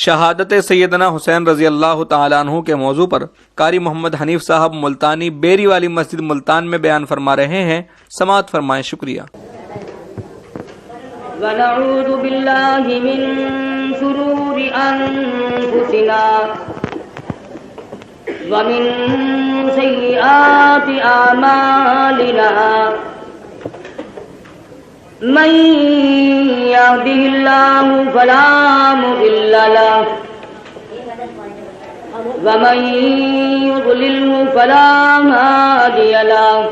شہادت سیدنا حسین رضی اللہ تعالیٰ عنہ کے موضوع پر قاری محمد حنیف صاحب ملتانی بیری والی مسجد ملتان میں بیان فرما رہے ہیں، سماعت فرمائیں۔ شکریہ۔ ونعوذ باللہ من شرور انفسنا ومن سیئات اعمالنا من يهده الله فلا مضل له ومن يضلله فلا هادي له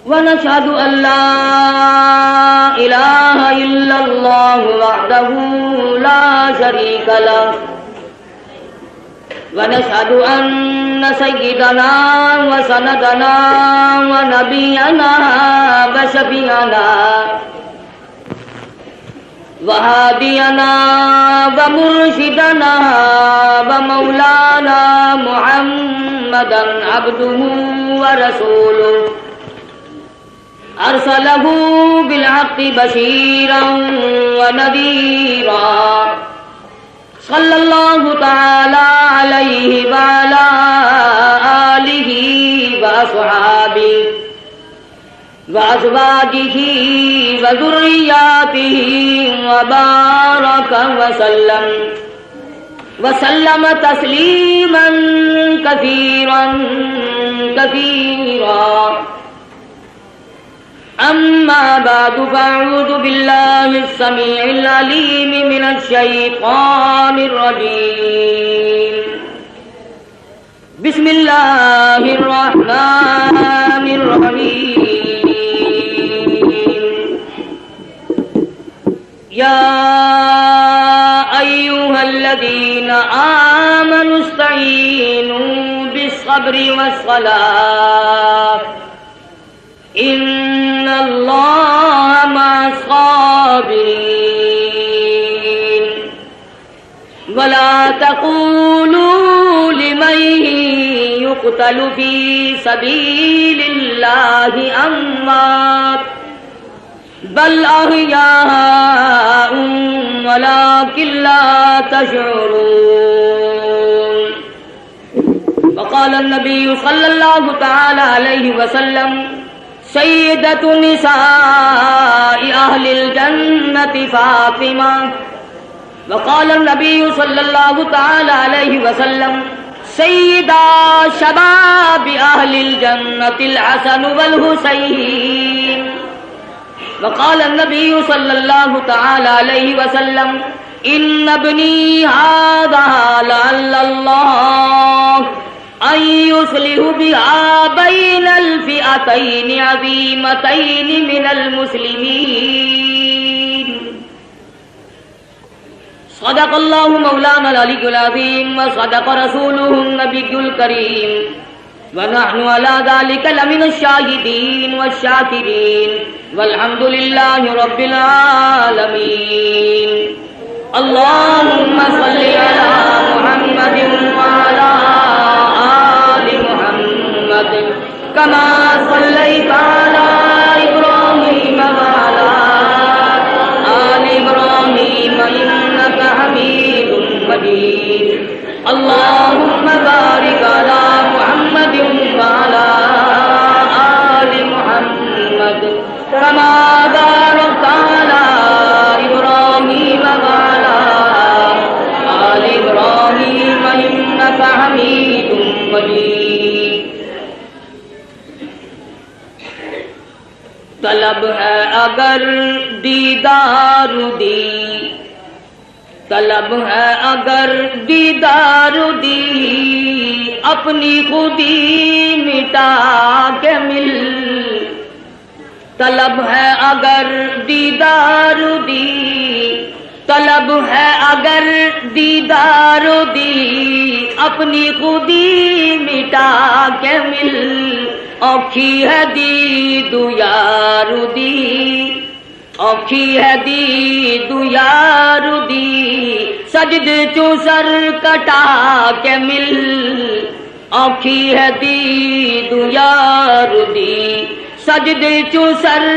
ونشهد أن لا إله إلا الله وحده لا شريك له ونشهد أن سيدنا وسندنا ونبينا وشفيعنا وهادينا ومرشدنا ومولانا محمدا عبده ورسوله أرسله بالحق بشيرا ونذيرا صلى الله تعالى عليه وعلى آله وأصحابه وأزواجه وذرياته وبارك وسلم تسليما كثيرا كثيرا أما بعد فأعوذ بالله السميع العليم من الشيطان الرجيم بسم الله الرحمن الرحيم يا أيها الذين آمنوا استعينوا بالصبر والصلاة إن الله مع الصابرين ولا تقولوا لمن يقتل في سبيل الله أموات بل أحياء ولكن لا تشعرون وقال النبي صلى الله تعالى عليه وسلم سيدة نساء أهل الجنة فاطمة وقال النبي صلى الله تعالى عليه وسلم سيدا شباب أهل الجنة الحسن والحسين وقال النبي صلى الله تعالى عليه وسلم إن ابني هذا لعل الله أن يصلح بها بين الفئتين عظيمتين من المسلمين صدق الله مولانا العلي العظيم وصدق رسوله النبي الكريم ونحن على ذلك لمن الشاهدين والشاكرين والحمد لله رب العالمين اللهم صل على محمد وعلى كما صليت على إبراهيم وعلى آل إبراهيم إنك حميد مجيد اللهم بارك على محمد وعلى آل محمد كما باركت على إبراهيم وعلى آل إبراهيم إنك حميد مجيد طلب ہے اگر دیدار دی طلب ہے اگر دیدار دی اپنی خودی مٹا کے مل طلب ہے اگر دیدار دی طلب ہے اگر دیدار دی اپنی خودی مٹا کے مل اوکھی ہے دید یار دی اوکھی ہے دید یار دی سجد چو سر کٹا کے مل اوکھی ہے دید یار دی سجدے چو سر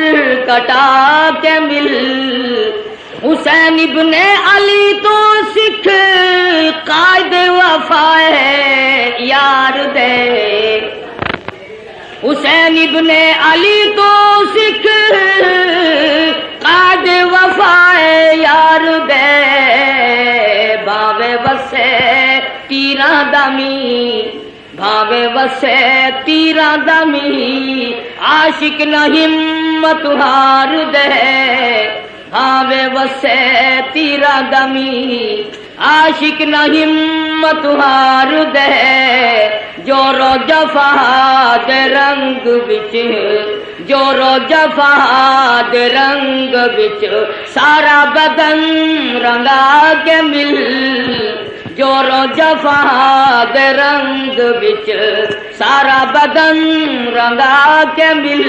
کٹا کے مل حسین ابن علی تو سکھ قائد وفا ہے یار دے، حسین ابن علی تو سکھ قائد وفا ہے یار دے، بھاوے وسے تیراں دمی، بھاوے وسے تیراں دمی، عاشق نہ ہمت ہار دے، بھاوے وسے تیراں دمی، عاشق نہ ہمت ہار دے، جورو جفا دے رنگ وچ، جورو جفا دے رنگ وچ، سارا بدن رنگا کے مل، جورو جفا دے رنگ وچ، سارا بدن رنگا کے مل،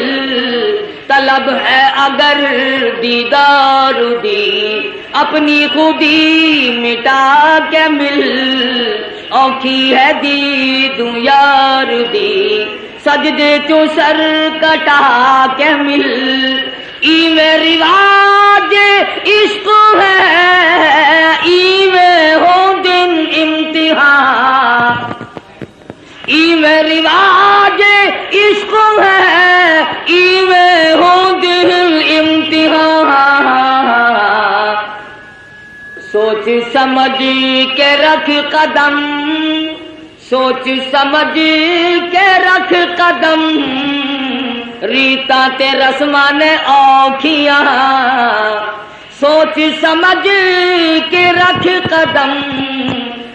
طلب ہے اگر دیدار دی، اپنی خودی مٹا کے مل، اوکھی ہے دید یار دی، سجدے چوں سر کٹا کے مل، ایویں رواج عشق ہے، ایویں ہو دن امتحان، ایویں رواج عشق ہے، ایویں ہو دن امتحان، سوچ سمجھ کے رکھ قدم، سوچ سمجھ کے رکھ قدم، ریتاں تے رسماں نے اوکھیاں، سوچ سمجھ کے رکھ قدم،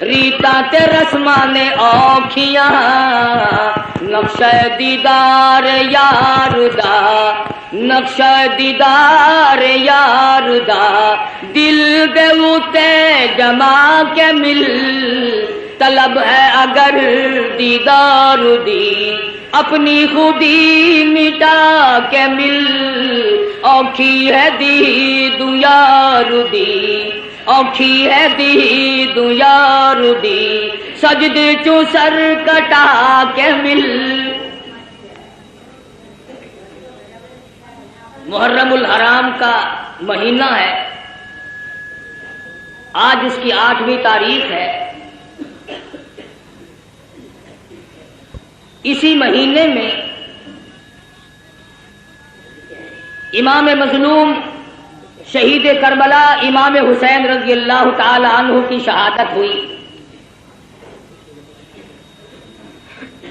ریتاں تے رسماں نے اوکھیاں، نقشہ دیدار یار دا، نقشہ دیدار یار دا، دل دے اُتے جما کے مل، طلب ہے اگر دیدار دی، اپنی خودی مٹا کے مل، اوکھی ہے دید یار دی، اوکھی ہے دید یار دی، سجدے چوں سر کٹا کے مل۔ محرم الحرام کا مہینہ ہے، آج اس کی 8ویں تاریخ ہے۔ اسی مہینے میں امام مظلوم شہید کربلا امام حسین رضی اللہ تعالی عنہ کی شہادت ہوئی۔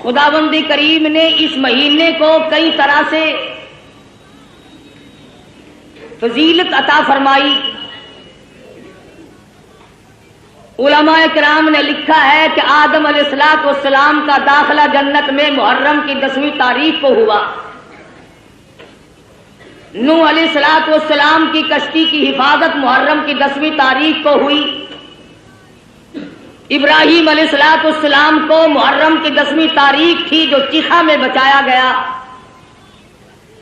خداوند کریم نے اس مہینے کو کئی طرح سے فضیلت عطا فرمائی۔ علماء کرام نے لکھا ہے کہ آدم علیہ السلام کا داخلہ جنت میں محرم کی 10ویں تاریخ کو ہوا۔ نوح علیہ السلام کی کشتی کی حفاظت محرم کی 10ویں تاریخ کو ہوئی۔ ابراہیم علیہ السلام کو محرم کی 10ویں تاریخ تھی جو چیخا میں بچایا گیا۔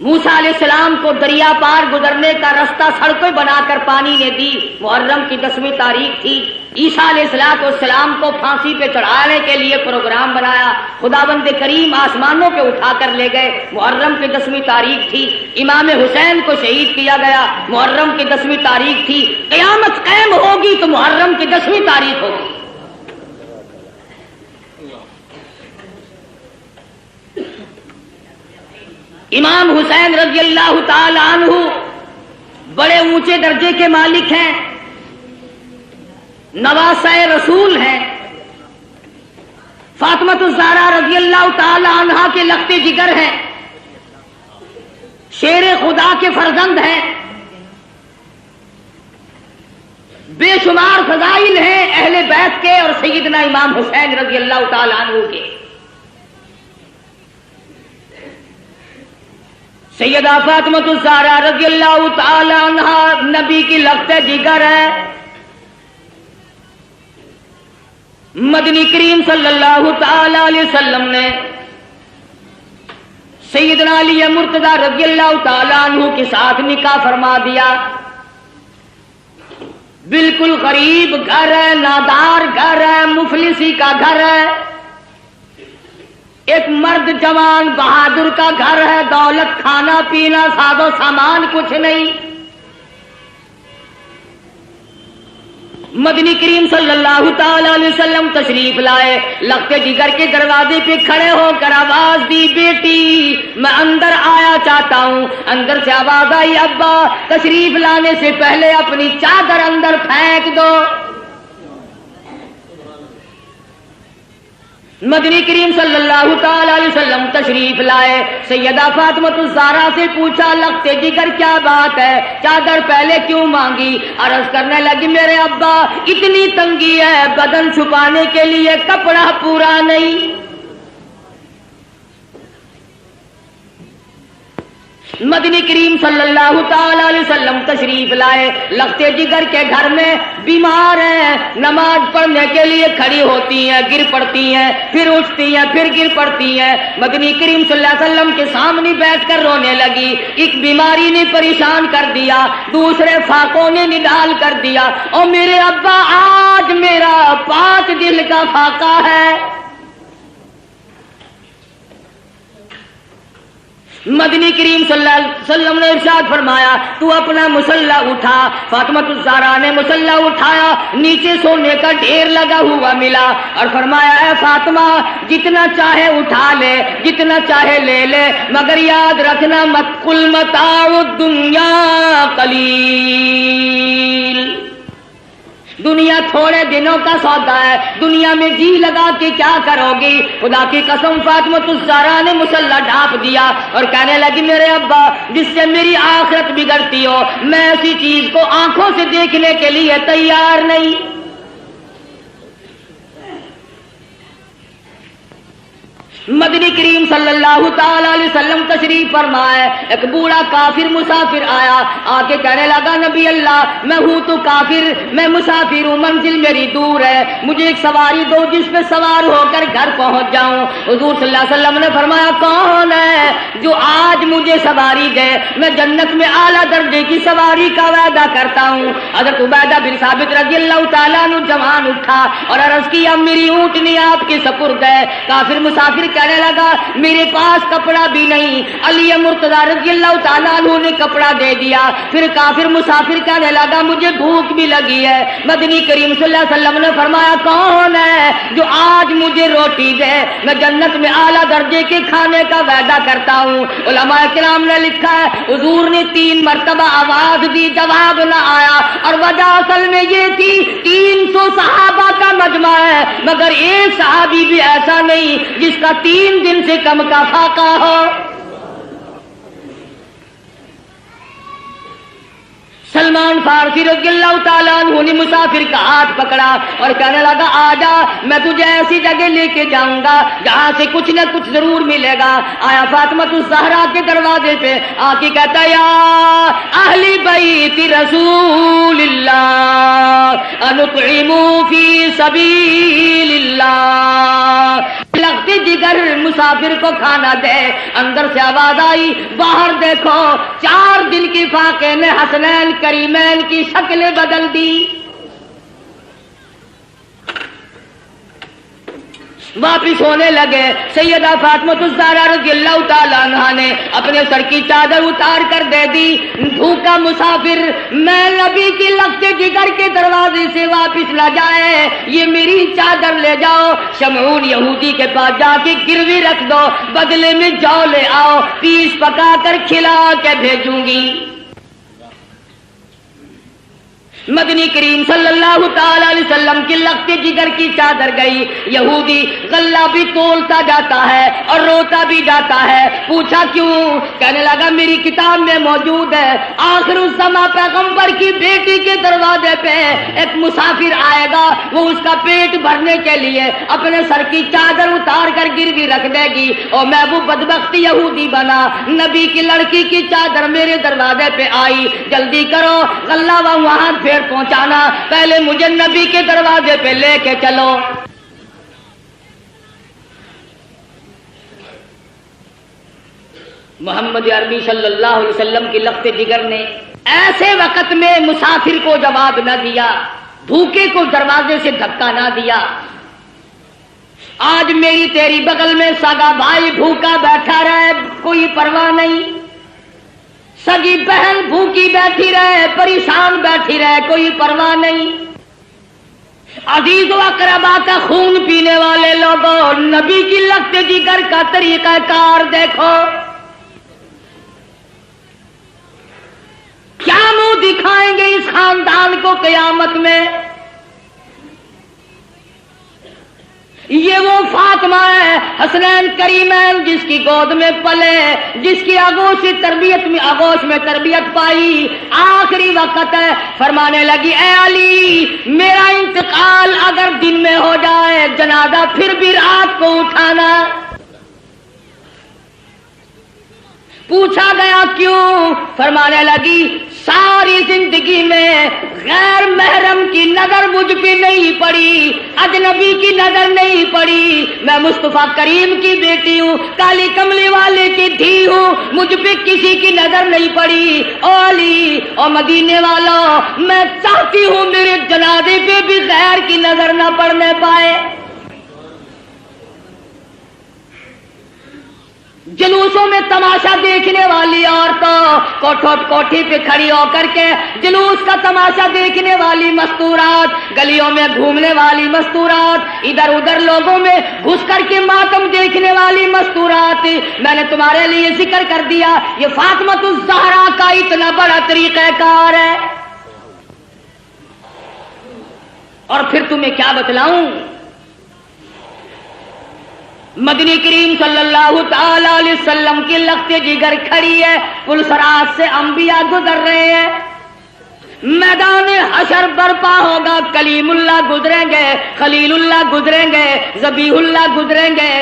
موسیٰ علیہ السلام کو دریا پار گزرنے کا رستہ سڑکیں بنا کر پانی نے دی، محرم کی 10ویں تاریخ تھی۔ عیسیٰ علیہ السلام کو پھانسی پہ چڑھانے کے لیے پروگرام بنایا، خداوند کریم آسمانوں پہ اٹھا کر لے گئے، محرم کی 10ویں تاریخ تھی۔ امام حسین کو شہید کیا گیا، محرم کی 10ویں تاریخ تھی۔ قیامت قائم ہوگی تو محرم کی 10ویں تاریخ ہوگی۔ امام حسین رضی اللہ تعالی عنہ بڑے اونچے درجے کے مالک ہیں، نواسہ رسول ہیں، فاطمۃ الزہرا رضی اللہ تعالی عنہا کے لخت جگر ہیں، شیر خدا کے فرزند ہیں، بے شمار فضائل ہیں اہل بیت کے اور سیدنا امام حسین رضی اللہ تعالی عنہ کے۔ سیدہ فاطمۃ الزہرا رضی اللہ تعالی عنہا نبی کی لخت جگر ہے۔ مدنی کریم صلی اللہ تعالی علیہ وسلم نے سیدنا علی مرتضی رضی اللہ تعالی عنہ کے ساتھ نکاح فرما دیا۔ بالکل غریب گھر ہے، نادار گھر ہے، مفلسی کا گھر ہے، ایک مرد جوان بہادر کا گھر ہے، دولت کھانا پینا ساز و سامان کچھ نہیں۔ مدنی کریم صلی اللہ تعالی علیہ وسلم تشریف لائے، لختے جگر کے دروازے پہ کھڑے ہو کر آواز دی، بیٹی میں اندر آیا چاہتا ہوں۔ اندر سے آواز آئی، ابا تشریف لانے سے پہلے اپنی چادر اندر پھینک دو۔ مدنی کریم صلی اللہ تعالی علیہ وسلم تشریف لائے، سیدہ فاطمہ الزہرا سے پوچھا، لختے جگر کیا بات ہے، چادر پہلے کیوں مانگی؟ عرض کرنے لگی، میرے ابا اتنی تنگی ہے، بدن چھپانے کے لیے کپڑا پورا نہیں۔ مدنی کریم صلی اللہ تعالی علیہ وسلم تشریف لائے، لختے جگر کے گھر میں بیمار ہیں، نماز پڑھنے کے لیے کھڑی ہوتی ہیں، گر پڑتی ہیں، پھر اٹھتی ہیں، پھر گر پڑتی ہیں۔ مدنی کریم صلی اللہ علیہ وسلم کے سامنے بیٹھ کر رونے لگی۔ ایک بیماری نے پریشان کر دیا، دوسرے فاقوں نے نڈال کر دیا، اور میرے ابا آج میرا 5 دل کا فاقہ ہے۔ مدنی کریم صلی اللہ علیہ وسلم نے ارشاد فرمایا، تو اپنا مسلح اٹھا۔ فاطمہ الزہرا نے مسلح اٹھایا، نیچے سونے کا ڈھیر لگا ہوا ملا، اور فرمایا، اے فاطمہ جتنا چاہے اٹھا لے، جتنا چاہے لے لے، مگر یاد رکھنا مت قل متاع الدنیا قلیل، دنیا تھوڑے دنوں کا سودا ہے، دنیا میں جی لگا کے کیا کرو گی؟ خدا کی قسم فاطمہ الزہرا نے مسلح ڈھانپ دیا اور کہنے لگی، میرے ابا جس سے میری آخرت بگڑتی ہو، میں ایسی چیز کو آنکھوں سے دیکھنے کے لیے تیار نہیں۔ مدنی کریم صلی اللہ تعالی علیہ وسلم تشریف فرمائے، ایک بوڑھا کافر مسافر آیا، آ کے کہنے لگا، نبی اللہ میں ہوں تو کافر، میں مسافر ہوں، منزل میری دور ہے، مجھے ایک سواری دو جس پہ سوار ہو کر گھر پہنچ جاؤں۔ حضور صلی اللہ علیہ وسلم نے فرمایا، کون ہے جو آج مجھے سواری دے؟ میں جنت میں اعلیٰ درجے کی سواری کا وعدہ کرتا ہوں۔ حضرت عبیدہ بن ثابت رضی اللہ تعالیٰ عنہ جوان اٹھا اور عرض کیا، میری اونٹنی آپ کے سپرد ہے۔ کافر مسافر کہنے لگا، میرے پاس کپڑا بھی نہیں۔ علی مرتضی رضی اللہ تعالیٰ عنہ نے کپڑا دے دیا۔ پھر کافر مسافر کہنے لگا، مجھے بھوک بھی لگی ہے۔ مدنی کریم صلی اللہ علیہ وسلم نے فرمایا، کون ہے جو آج مجھے روٹی دے؟ میں جنت میں اعلیٰ درجے کے کھانے کا وعدہ کرتا ہوں۔ علماء کرام نے لکھا ہے، حضور نے 3 مرتبہ آواز دی، جواب نہ آیا، اور وجہ اصل میں یہ تھی 300 صحابہ کا مجمع ہے، مگر ایک صحابی بھی ایسا نہیں جس کا 3 دن سے کم کا فاقہ ہو۔ سلمان فارسی رضی اللہ تعالیٰ عنہ نے مسافر کا ہاتھ پکڑا اور کہنے لگا، آجا میں تجھے ایسی جگہ لے کے جاؤں گا جہاں سے کچھ نہ کچھ ضرور ملے گا۔ آیا فاطمہ الزہرا کے دروازے پہ آ کے کہتا، یا اہل بیت رسول اللہ انطعموا فی سبیل اللہ، لگتے جگر مسافر کو کھانا دے۔ اندر سے آواز آئی، باہر دیکھو، 4 دن کی فاقے نے حسنین کریمین کی شکلیں بدل دی۔ واپس ہونے لگے، سیدہ فاطمہ الزہرا رضی اللہ تعالیٰ عنہ نے اپنے سر کی چادر اتار کر دے دی۔ بھوکا مسافر میں نبی کی لگتے جگر کے دروازے سے واپس نہ جائے، یہ میری چادر لے جاؤ، شمعون یہودی کے پاس جا کے گروی رکھ دو، بدلے میں جو لے آؤ، پیس پکا کر کھلا کے بھیجوں گی۔ مدنی کریم صلی اللہ تعالی علیہ وسلم کی لگتے جگر کی چادر گئی۔ یہودی غلہ بھی تولتا جاتا ہے اور روتا بھی جاتا ہے۔ پوچھا کیوں؟ کہنے لگا، میری کتاب میں موجود ہے، آخر الزماں پیغمبر کی بیٹی کے دروازے پہ ایک مسافر آئے گا، وہ اس کا پیٹ بھرنے کے لیے اپنے سر کی چادر اتار کر گروی رکھ دے گی، اور میں وہ بدبخت یہودی بنا، نبی کی لڑکی کی چادر میرے دروازے پہ آئی، جلدی کرو غلہ وہاں پھر پہنچانا، پہلے مجھے نبی کے دروازے پہ لے کے چلو۔ محمد عربی صلی اللہ علیہ وسلم کی لخت جگر نے ایسے وقت میں مسافر کو جواب نہ دیا، بھوکے کو دروازے سے دھکا نہ دیا۔ آج میری تیری بغل میں سگا بھائی بھوکا بیٹھا رہے، کوئی پرواہ نہیں، سگی بہن بھوکی بیٹھی رہے، پریشان بیٹھی رہے، کوئی پرواہ نہیں۔ عزیز و اقربا کا خون پینے والے لوگوں، نبی کی لگتے جگر کا طریقہ کار دیکھو، کیا منہ دکھائیں گے اس خاندان کو قیامت میں؟ یہ وہ فاطمہ ہے حسنین کریمین جس کی گود میں پلے، جس کی آغوش میں تربیت پائی، آخری وقت ہے، فرمانے لگی اے علی میرا انتقال اگر دن میں ہو جائے جنازہ پھر بھی رات کو اٹھانا۔ پوچھا گیا کیوں؟ فرمانے لگی ساری زندگی میں غیر محرم کی نظر مجھ پہ نہیں پڑی، اجنبی کی نظر نہیں پڑی، میں مصطفیٰ کریم کی بیٹی ہوں، کالی کملی والے کی دھی ہوں، مجھ پہ کسی کی نظر نہیں پڑی۔ او علی او مدینے والوں، میں چاہتی ہوں میرے جنازے پہ بھی غیر کی نظر نہ پڑنے پائے۔ جلوسوں میں تماشا دیکھنے والی عورتوں، کوٹھی پہ کھڑی ہو کر کے جلوس کا تماشا دیکھنے والی مستورات، گلیوں میں گھومنے والی مستورات، ادھر ادھر لوگوں میں گھس کر کے ماتم دیکھنے والی مستورات، میں نے تمہارے لیے ذکر کر دیا یہ فاطمہ الزہرا کا اتنا بڑا طریقہ کار ہے۔ اور پھر تمہیں کیا بتلاؤں، مدنی کریم صلی اللہ تعالی علیہ وسلم کی لخت جگر کھڑی ہے، پلسرات سے انبیاء گزر رہے ہیں، میدان حشر برپا ہوگا، کلیم اللہ گزریں گے، خلیل اللہ گزریں گے، ذبیح اللہ گزریں گے،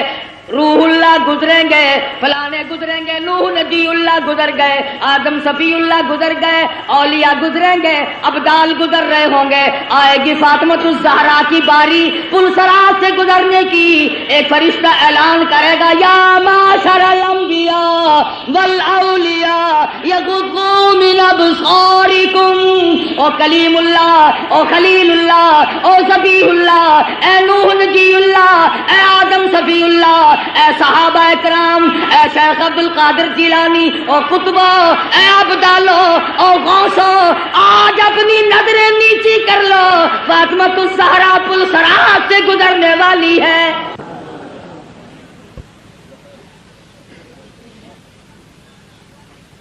روح اللہ گزریں گے، فلانے گزریں گے، نوح نبی اللہ گزر گئے، آدم صفی اللہ گزر گئے، اولیاء گزریں گے، ابدال گزر رہے ہوں گے، آئے گی فاطمہ الزہرا کی باری پلسرات سے گزرنے کی۔ ایک فرشتہ اعلان کرے گا یا معاشر الانبیاء والاولیاء یغضوا من ابصارکم، او کلیم اللہ، او خلیل اللہ، او ذبیح اللہ، اے نوح نبی اللہ، اے آدم صفی اللہ، اے صحابہ اکرام، اے شیخ عبد القادر جیلانی، او قطبہ، اے ابدالو، او غوثو، آج اپنی نظریں نیچی کر لو، فاطمہ الزہرا پلسرات سے گزرنے والی ہے۔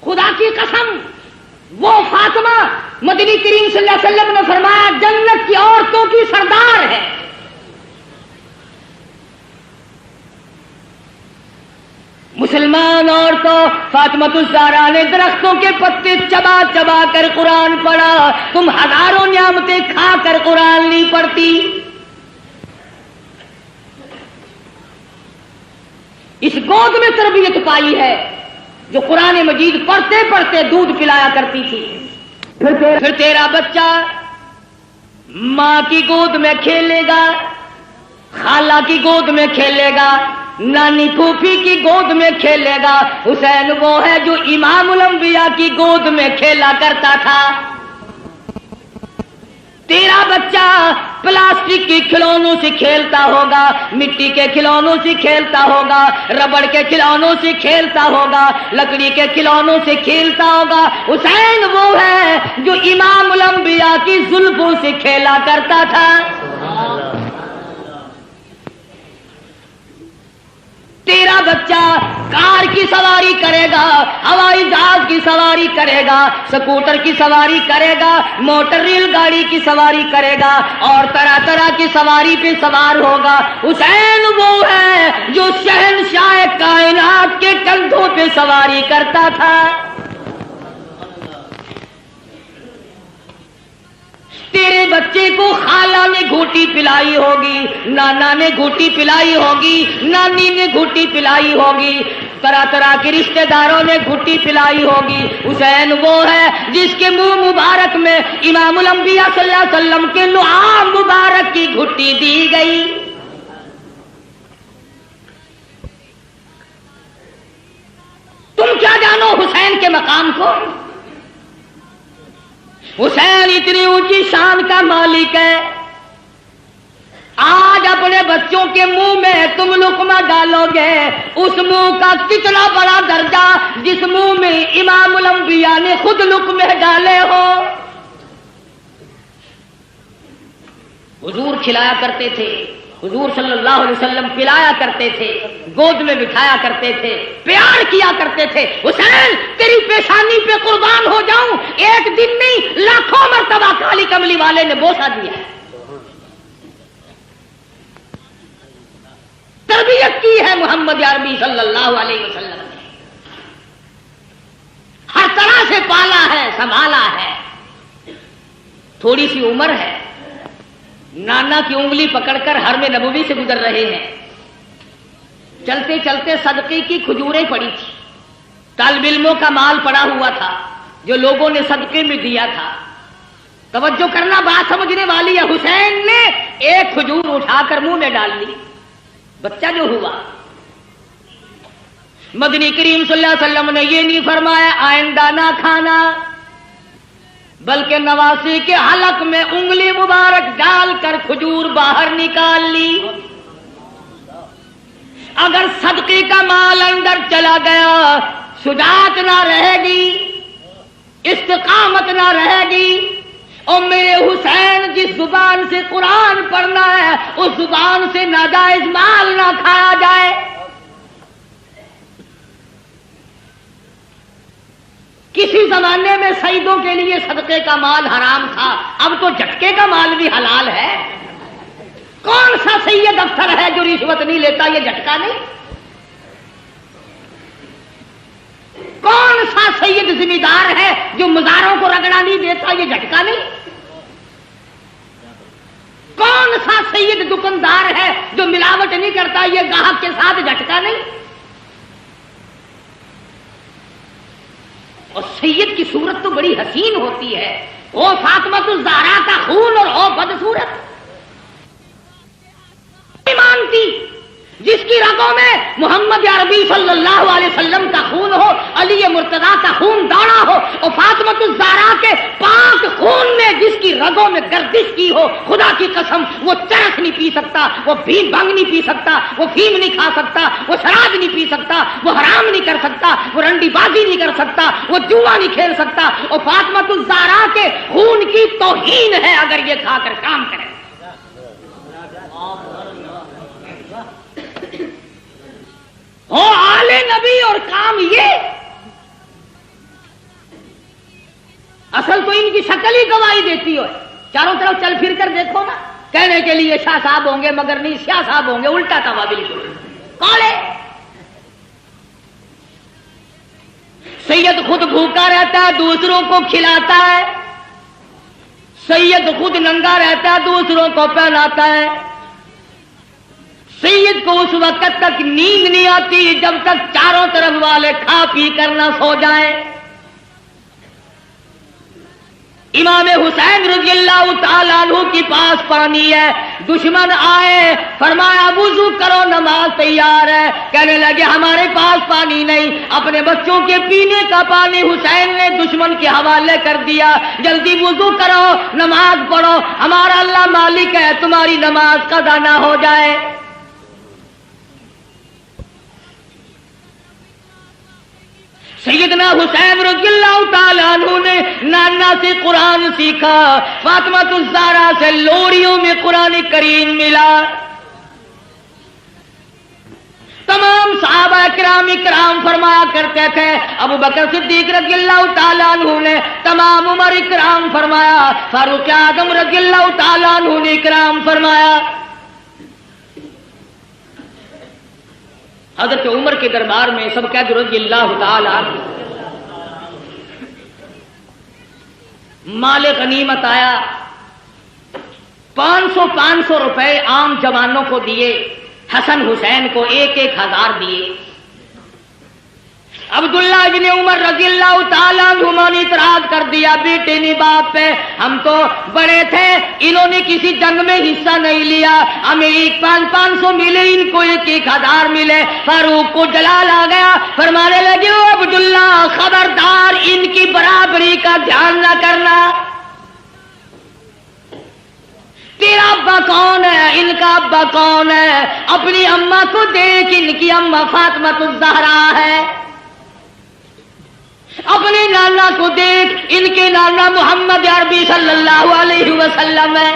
خدا کی قسم وہ فاطمہ مدنی کریم صلی اللہ علیہ وسلم نے فرمایا جنت کی عورتوں کی سردار ہے۔ مسلمان عورتوں، فاطمہ الزہرا نے درختوں کے پتے چبا چبا کر قرآن پڑھا، تم ہزاروں نعمتیں کھا کر قرآن نہیں پڑھتی۔ اس گود میں تربیت پائی ہے جو قرآن مجید پڑھتے پڑھتے دودھ پلایا کرتی تھی۔ پھر تیرا بچہ ماں کی گود میں کھیلے گا، خالہ کی گود میں کھیلے گا، نانی پھوپھی کی گود میں کھیلے گا۔ حسین وہ ہے جو امام الانبیاء کی گود میں کھیلا کرتا تھا۔ تیرا بچہ پلاسٹک کے کھلونوں سے کھیلتا ہوگا، مٹی کے کھلونوں سے کھیلتا ہوگا، ربڑ کے کھلونوں سے کھیلتا ہوگا، لکڑی کے کھلونوں سے کھیلتا ہوگا۔ حسین وہ ہے جو امام الانبیاء کی زلفوں سے کھیلا کرتا تھا۔ تیرا بچہ کار کی سواری کرے گا، ہوائی جہاز کی سواری کرے گا، سکوٹر کی سواری کرے گا، موٹر ریل گاڑی کی سواری کرے گا، اور طرح طرح کی سواری پہ سوار ہوگا۔ حسین وہ ہے جو شہنشاہ کائنات کے کندھوں پہ سواری کرتا تھا۔ تیرے بچے کو خالہ نے گھوٹی پلائی ہوگی، نانا نے گھوٹی پلائی ہوگی، نانی نے گھوٹی پلائی ہوگی، طرح طرح کے رشتہ داروں نے گھوٹی پلائی ہوگی۔ حسین وہ ہے جس کے منہ مبارک میں امام الانبیاء صلی اللہ علیہ وسلم کے نعام مبارک کی گھوٹی دی گئی۔ تم کیا جانو حسین کے مقام کو؟ حسین اتنی اونچی شان کا مالک ہے، آج اپنے بچوں کے منہ میں تم لقمہ ڈالو گے، اس منہ کا کتنا بڑا درجہ جس منہ میں امام الانبیاء نے خود لقمے ڈالے ہو۔ حضور کھلایا کرتے تھے، حضور صلی اللہ علیہ وسلم پلایا کرتے تھے، گود میں بٹھایا کرتے تھے، پیار کیا کرتے تھے. حسین تیری پیشانی پہ قربان ہو جاؤں، ایک دن نہیں لاکھوں مرتبہ کالی کملی والے نے بوسہ دیا. تربیت کی ہے محمد عربی صلی اللہ علیہ وسلم نے، ہر طرح سے پالا ہے، سنبھالا ہے. تھوڑی سی عمر ہے، نانا کی انگلی پکڑ کر حرم نبوی سے گزر رہے ہیں. چلتے چلتے صدقے کی کھجوریں پڑی تھی، طالب علموں کا مال پڑا ہوا تھا جو لوگوں نے صدقے میں دیا تھا. توجہ کرنا، بات سمجھنے والی ہے. حسین نے ایک کھجور اٹھا کر منہ میں ڈال لی. بچہ جو ہوا، مدنی کریم صلی اللہ علیہ وسلم نے یہ نہیں فرمایا آئندہ نہ کھانا، بلکہ نواسی کے حلق میں انگلی مبارک ڈال کر کھجور باہر نکال لی. اگر صدقے کا مال اندر چلا گیا، شجاعت نہ رہے گی، استقامت نہ رہے گی. اور میرے حسین جس زبان سے قرآن پڑھنا ہے اس زبان سے ناجائز مال نہ کھایا جائے. کسی زمانے میں سیدوں کے لیے صدقے کا مال حرام تھا، اب تو جھٹکے کا مال بھی حلال ہے. کون سا سید افسر ہے جو رشوت نہیں لیتا؟ یہ جھٹکا نہیں. کون سا سید ذمہ دار ہے جو مزاروں کو رگڑا نہیں دیتا؟ یہ جھٹکا نہیں. کون سا سید دکاندار ہے جو ملاوٹ نہیں کرتا؟ یہ گاہک کے ساتھ جھٹکا نہیں. اور سید کی صورت تو بڑی حسین ہوتی ہے، او فاطمہ الزہرا کا خون اور او بدصورت. مانتی جس کی رگوں میں محمد عربی صلی اللہ علیہ وسلم کا خون ہو، علی مرتضیٰ کا خون دوڑا ہو، اور فاطمہ الزہرا کے پاک خون میں جس کی رگوں میں گردش کی ہو، خدا کی قسم وہ چرس نہیں پی سکتا، وہ بھنگ نہیں پی سکتا، وہ فیم نہیں کھا سکتا، وہ شراب نہیں پی سکتا، وہ حرام نہیں کر سکتا، وہ رنڈی بازی نہیں کر سکتا، وہ جوا نہیں کھیل سکتا. اور فاطمہ الزہرا کے خون کی توہین ہے اگر یہ کھا کر کام کرے. ہو آل نبی اور کام یہ. اصل تو ان کی شکل ہی گواہی دیتی ہو. چاروں طرف چل پھر کر دیکھو نا، کہنے کے لیے شاہ صاحب ہوں گے مگر نہیں شاہ صاحب ہوں گے، الٹا تھا بالکل. کالے سید خود بھوکا رہتا ہے، دوسروں کو کھلاتا ہے. سید خود ننگا رہتا ہے، دوسروں کو پہناتا ہے. سید کو اس وقت تک نیند نہیں آتی جب تک چاروں طرف والے کھا پی کر نہ سو جائیں. امام حسین رضی اللہ تعالیٰ عنہ کے پاس پانی ہے، دشمن آئے، فرمایا وضو کرو نماز تیار ہے. کہنے لگے ہمارے پاس پانی نہیں. اپنے بچوں کے پینے کا پانی حسین نے دشمن کے حوالے کر دیا. جلدی وضو کرو، نماز پڑھو، ہمارا اللہ مالک ہے، تمہاری نماز قضا نہ ہو جائے. سیدنا حسین رضی اللہ تعالیٰ عنہ نے نانا سے قرآن سیکھا، فاطمہ الزہرا سے لوریوں میں قرآن کریم ملا. تمام صحابہ کرام فرمایا کرتے تھے، ابو بکر صدیق رضی اللہ تعالیٰ عنہ نے، تمام عمر کرام فرمایا، فاروق اعظم رضی اللہ تعالیٰ عنہ نے کرام فرمایا. حضرت عمر کے دربار میں سب کہہ دو رضی اللہ تعالی عنہ. مال غنیمت آیا، 500 روپے عام جوانوں کو دیے، حسن حسین کو 1,000 دیے. عبداللہ ابن عمر رضی اللہ تعالیٰ عنہ نے اعتراض کر دیا، بیٹے نے باپ پہ، ہم تو بڑے تھے، انہوں نے کسی جنگ میں حصہ نہیں لیا، ہمیں 500 ملے، ان کو 1,000 ملے. فاروق کو جلال آ گیا، فرمانے لگے او عبداللہ خبردار ان کی برابری کا دھیان نہ کرنا. تیرا ابا کون ہے؟ ان کا ابا کون ہے؟ اپنی اماں کو دیکھ، ان کی اماں فاطمہ الزہرا ہے. اپنے نانا کو دیکھ، ان کے نانا محمد عربی صلی اللہ علیہ وسلم ہے.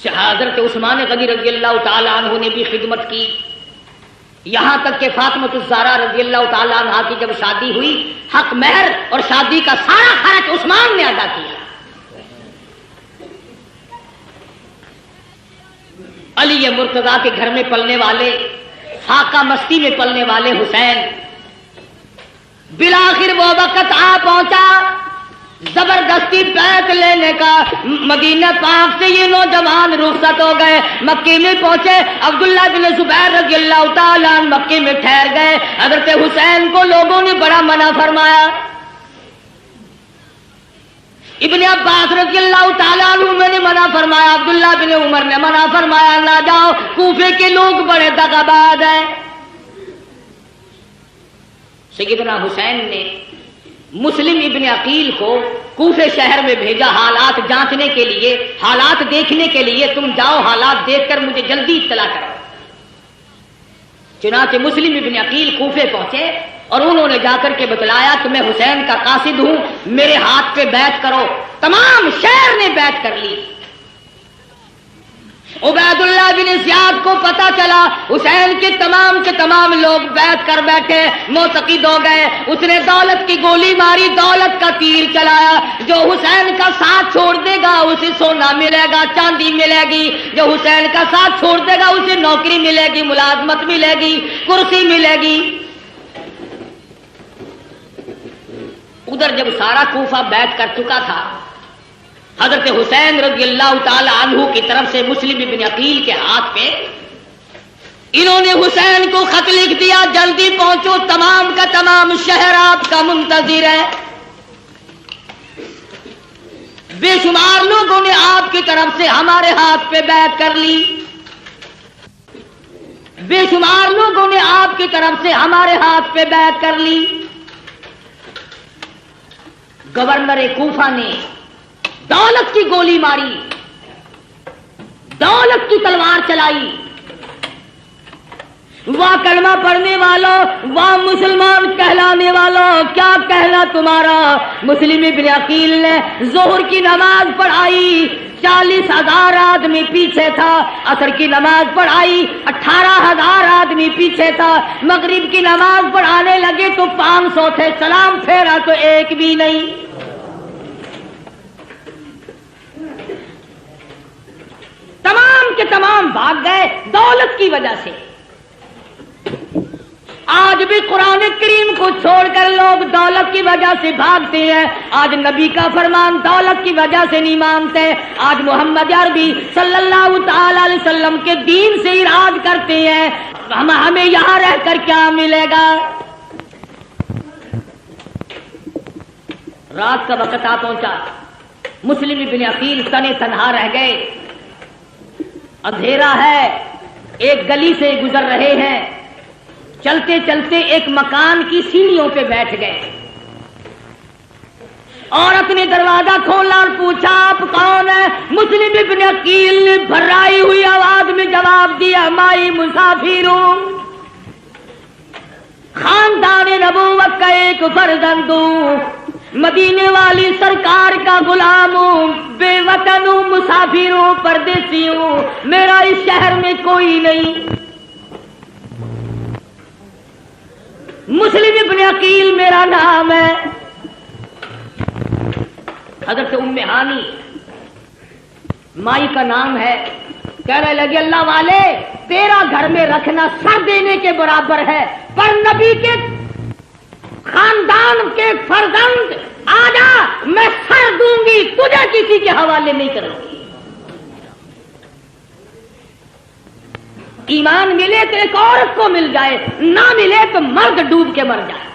حضرت عثمان غنی رضی اللہ تعالیٰ عنہ نے بھی خدمت کی، یہاں تک کہ فاطمہ الزہرا رضی اللہ تعالیٰ عنہ کی جب شادی ہوئی، حق مہر اور شادی کا سارا خرچ عثمان نے ادا کیا۔ علی مرتضیٰ کے گھر میں پلنے والے، فاقہ مستی میں پلنے والے حسین، بالآخر وہ وقت آ پہنچا زبردستی بیعت لینے کا۔ مدینہ پاک سے یہ نوجوان رخصت ہو گئے، مکے میں پہنچے۔ عبداللہ بن زبیر رضی اللہ تعالیٰ عنہ مکے میں ٹھہر گئے۔ حضرت حسین کو لوگوں نے بڑا منع فرمایا۔ ابن عباس رضی اللہ تعالیٰ عنہ نے منع فرمایا، عبداللہ بن عمر نے منع فرمایا، نہ جاؤ، کوفے کے لوگ بڑے دغاباز ہیں۔ سیدنا حسین نے مسلم ابن عقیل کو کوفے شہر میں بھیجا حالات جانچنے کے لیے، حالات دیکھنے کے لیے، تم جاؤ حالات دیکھ کر مجھے جلدی اطلاع کرو۔ چنانچہ مسلم ابن عقیل کوفے پہنچے اور انہوں نے جا کر کے بتلایا کہ میں حسین کا قاصد ہوں، میرے ہاتھ پہ بیعت کرو۔ تمام شہر نے بیعت کر لی۔ عبید اللہ بن زیاد کو پتا چلا حسین کے تمام لوگ بیعت کر بیٹھے، معتقد ہو گئے۔ اس نے دولت کی گولی ماری، دولت کا تیر چلایا۔ جو حسین کا ساتھ چھوڑ دے گا اسے سونا ملے گا، چاندی ملے گی۔ جو حسین کا ساتھ چھوڑ دے گا اسے نوکری ملے گی، ملازمت ملے گی، کرسی ملے گی۔ ادھر جب سارا کوفہ بیعت کر چکا تھا، حضرت حسین رضی اللہ تعالی عنہ کی طرف سے مسلم ابن عقیل کے ہاتھ پہ انہوں نے حسین کو خط لکھ دیا، جلدی پہنچو، تمام کا تمام شہر آپ کا منتظر ہے۔ بے شمار لوگوں نے آپ کی طرف سے ہمارے ہاتھ پہ بیعت کر لی، بے شمار لوگوں نے آپ کی طرف سے ہمارے ہاتھ پہ بیعت کر لی۔ گورنر کوفہ نے دولت کی گولی ماری، دولت کی تلوار چلائی۔ واہ کلمہ پڑھنے والوں، واہ مسلمان کہلانے والوں، کیا کہنا تمہارا۔ مسلم ابن عقیل نے ظہر کی نماز پڑھائی، 40,000 آدمی پیچھے تھا۔ عصر کی نماز پڑھائی، 18,000 آدمی پیچھے تھا۔ مغرب کی نماز پڑھانے لگے تو 500 تھے، سلام پھیرا تو ایک بھی نہیں۔ تمام کے تمام بھاگ گئے دولت کی وجہ سے۔ آج بھی قرآن کریم کو چھوڑ کر لوگ دولت کی وجہ سے بھاگتے ہیں۔ آج نبی کا فرمان دولت کی وجہ سے نہیں مانتے۔ آج محمد عربی صلی اللہ تعالی علیہ وسلم کے دین سے اراد کرتے ہیں، ہمیں یہاں رہ کر کیا ملے گا۔ رات کا وقت آ پہنچا، مسلم ابن عقیل تنے تنہا رہ گئے۔ اندھیرا ہے، ایک گلی سے گزر رہے ہیں، چلتے چلتے ایک مکان کی سیڑھیوں پہ بیٹھ گئے۔ عورت نے دروازہ کھولا اور پوچھا آپ کون ہیں؟ مسلم ابن عقیل نے بھرائی ہوئی آواز میں جواب دیا، مائی مسافر ہوں، خاندان نبوت کا ایک فرزند ہوں، مدینے والی سرکار کا غلام ہوں، بے وطن ہوں، مسافر ہوں، پردیسی ہوں، میرا اس شہر میں کوئی نہیں۔ مسلم ابن عقیل میرا نام ہے۔ حضرت ام ہانی مائی کا نام ہے، کہنے لگے اللہ والے تیرا گھر میں رکھنا سر دینے کے برابر ہے، پر نبی کے خاندان کے فرزند آجا، میں سر دوں گی، تجھے کسی کے حوالے نہیں کروں گی۔ ایمان ملے تو ایک عورت کو مل جائے، نہ ملے تو مرد ڈوب کے مر جائے۔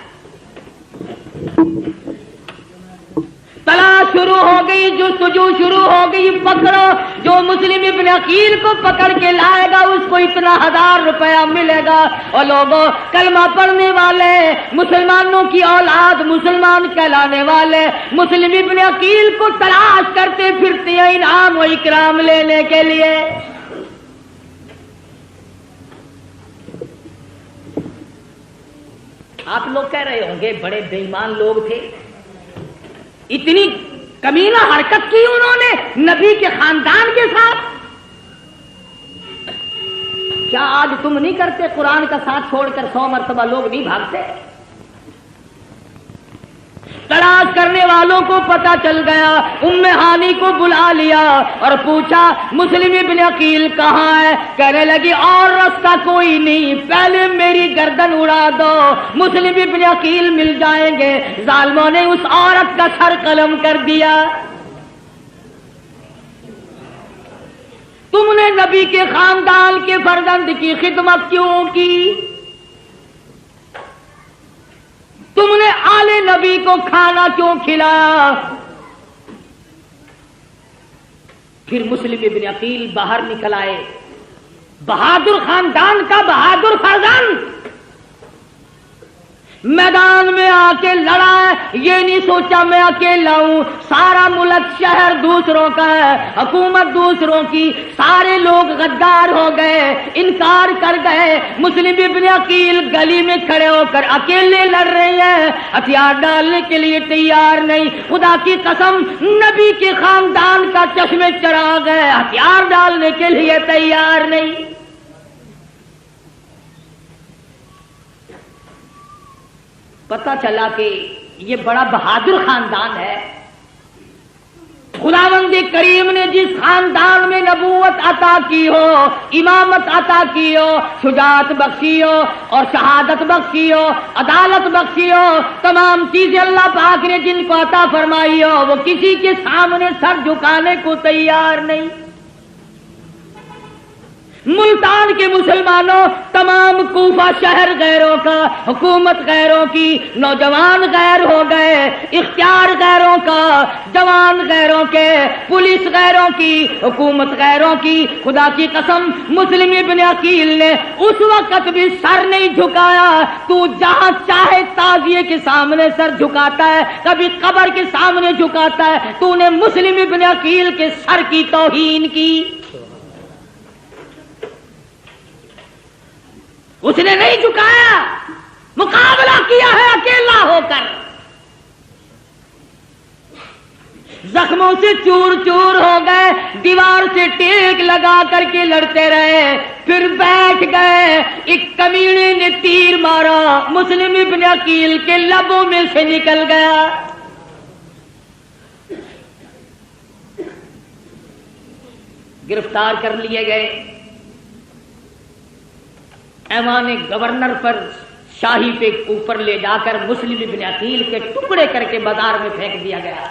تلاش شروع ہو گئی، جستجو شروع ہو گئی، پکڑو، جو مسلم ابن عقیل کو پکڑ کے لائے گا اس کو اتنا 1000 روپیہ ملے گا۔ اور لوگوں کلمہ پڑھنے والے، مسلمانوں کی اولاد، مسلمان کہلانے والے مسلم ابن عقیل کو تلاش کرتے پھرتے ہیں انعام و اکرام لینے کے لیے۔ آپ لوگ کہہ رہے ہوں گے بڑے بے ایمان لوگ تھے، اتنی کمینہ حرکت کی انہوں نے نبی کے خاندان کے ساتھ۔ کیا آج تم نہیں کرتے؟ قرآن کا ساتھ چھوڑ کر 100 مرتبہ لوگ نہیں بھاگتے؟ تلاش کرنے والوں کو پتا چل گیا، ام ہانی کو بلا لیا اور پوچھا مسلم ابن عقیل کہاں ہے؟ کہنے لگی اور راستہ کوئی نہیں، پہلے میری گردن اڑا دو، مسلم ابن عقیل مل جائیں گے۔ ظالموں نے اس عورت کا سر قلم کر دیا۔ تم نے نبی کے خاندان کے فرزند کی خدمت کیوں کی؟ تم نے آل نبی کو کھانا کیوں کھلایا؟ پھر مسلم ابن عقیل باہر نکل آئے، بہادر خاندان کا بہادر فرزند میدان میں آ کے لڑا ہے، یہ نہیں سوچا میں اکیلا ہوں، سارا ملک شہر دوسروں کا ہے، حکومت دوسروں کی، سارے لوگ غدار ہو گئے، انکار کر گئے۔ مسلم ابن عقیل گلی میں کھڑے ہو کر اکیلے لڑ رہے ہیں، ہتھیار ڈالنے کے لیے تیار نہیں۔ خدا کی قسم نبی کے خاندان کا چشمے چراغ ہے، ہتھیار ڈالنے کے لیے تیار نہیں۔ پتہ چلا کہ یہ بڑا بہادر خاندان ہے۔ خداوند کریم نے جس خاندان میں نبوت عطا کی ہو، امامت عطا کی ہو، شجاعت بخشی ہو اور شہادت بخشی ہو، عدالت بخشی ہو، تمام چیزیں اللہ پاک نے جن کو عطا فرمائی ہو، وہ کسی کے سامنے سر جھکانے کو تیار نہیں۔ ملتان کے مسلمانوں، تمام کوفہ شہر غیروں کا، حکومت غیروں کی، نوجوان غیر ہو گئے، اختیار غیروں کا، جوان غیروں کے، پولیس غیروں کی، حکومت غیروں کی۔ خدا کی قسم مسلم ابن عقیل نے اس وقت بھی سر نہیں جھکایا۔ تو جہاں چاہے تعزیے کے سامنے سر جھکاتا ہے، کبھی قبر کے سامنے جھکاتا ہے، تو نے مسلم ابن عقیل کے سر کی توہین کی۔ اس نے نہیں جھکایا، مقابلہ کیا ہے اکیلا ہو کر، زخموں سے چور چور ہو گئے، دیوار سے ٹیک لگا کر کے لڑتے رہے، پھر بیٹھ گئے۔ ایک کمینے نے تیر مارا، مسلم ابن عقیل کے لبوں میں سے نکل گیا۔ گرفتار کر لیے گئے، ایوان گورنر پر شاہی پہ اوپر لے جا کر مسلم ابن عقیل کے ٹکڑے کر کے بازار میں پھینک دیا گیا۔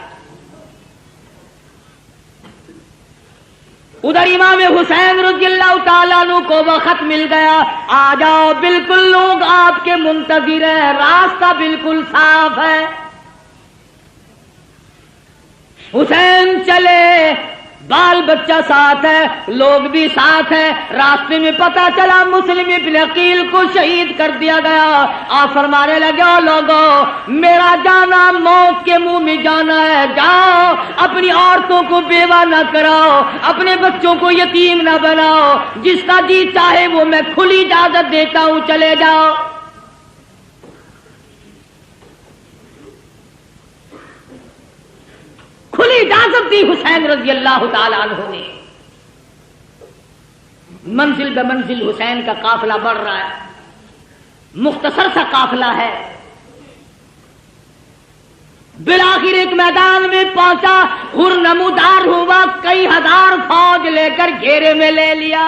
ادھر امام حسین رضی اللہ تعالیٰ عنہ کو وقت مل گیا، آ جاؤ، بالکل لوگ آپ کے منتظر ہیں، راستہ بالکل صاف ہے۔ حسین چلے، بال بچہ ساتھ ہے، لوگ بھی ساتھ ہیں۔ راستے میں پتا چلا مسلم ابن عقیل کو شہید کر دیا گیا۔ آپ فرمانے لگے، او لوگوں، میرا جانا موت کے منہ میں جانا ہے، جاؤ اپنی عورتوں کو بیوہ نہ کراؤ، اپنے بچوں کو یتیم نہ بناؤ، جس کا جی چاہے وہ میں کھلی اجازت دیتا ہوں، چلے جاؤ۔ کھلی اجازت دی حسین رضی اللہ تعالیٰ عنہ نے۔ منزل بہ منزل حسین کا قافلہ بڑھ رہا ہے، مختصر سا قافلہ ہے۔ بالآخر ایک میدان میں پہنچا، نمودار ہوا، کئی ہزار فوج لے کر گھیرے میں لے لیا۔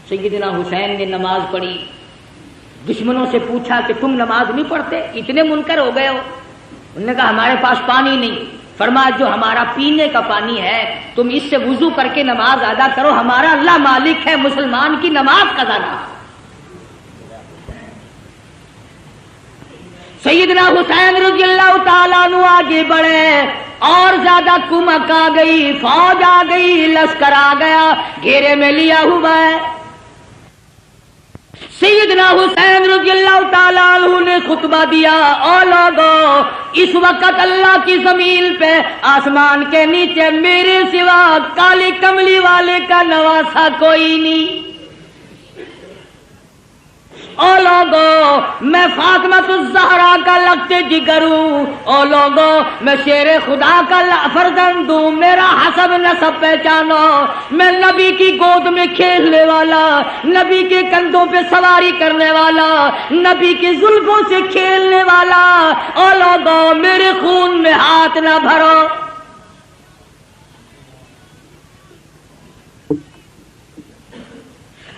سیدنا حسین نے نماز پڑھی، دشمنوں سے پوچھا کہ تم نماز نہیں پڑھتے، اتنے منکر ہو گئے ہو؟ انہوں نے کہا ہمارے پاس پانی نہیں۔ فرمایا جو ہمارا پینے کا پانی ہے تم اس سے وضو کر کے نماز ادا کرو، ہمارا اللہ مالک ہے، مسلمان کی نماز قضا نہ۔ سیدنا حسین رضی اللہ تعالیٰ عنہ آگے بڑھے، اور زیادہ کمک آ گئی، فوج آ گئی، لشکر آ گیا، گھیرے میں لیا ہوا ہے۔ سیدنا حسین رضی اللہ تعالیٰ عنہ نے خطبہ دیا، او لوگو، اس وقت اللہ کی زمین پہ، آسمان کے نیچے میرے سوا کالی کملی والے کا نواسا کوئی نہیں۔ او لوگو میں فاطمہ الزہرا کا لگتے جگر ہوں، او لوگو میں شیر خدا کا فرزند ہوں، میرا حسب نسب پہچانو، میں نبی کی گود میں کھیلنے والا، نبی کے کندھوں پہ سواری کرنے والا، نبی کی زلفوں سے کھیلنے والا، او لوگو میرے خون میں ہاتھ نہ بھرو۔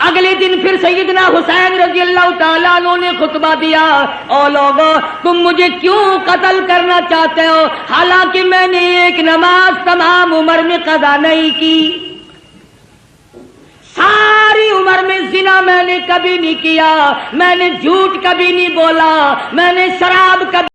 اگلے دن پھر سیدنا حسین رضی اللہ تعالیٰ عنہ نے خطبہ دیا، او لوگو تم مجھے کیوں قتل کرنا چاہتے ہو، حالانکہ میں نے ایک نماز تمام عمر میں قضا نہیں کی، ساری عمر میں زنا میں نے کبھی نہیں کیا، میں نے جھوٹ کبھی نہیں بولا، میں نے شراب کبھی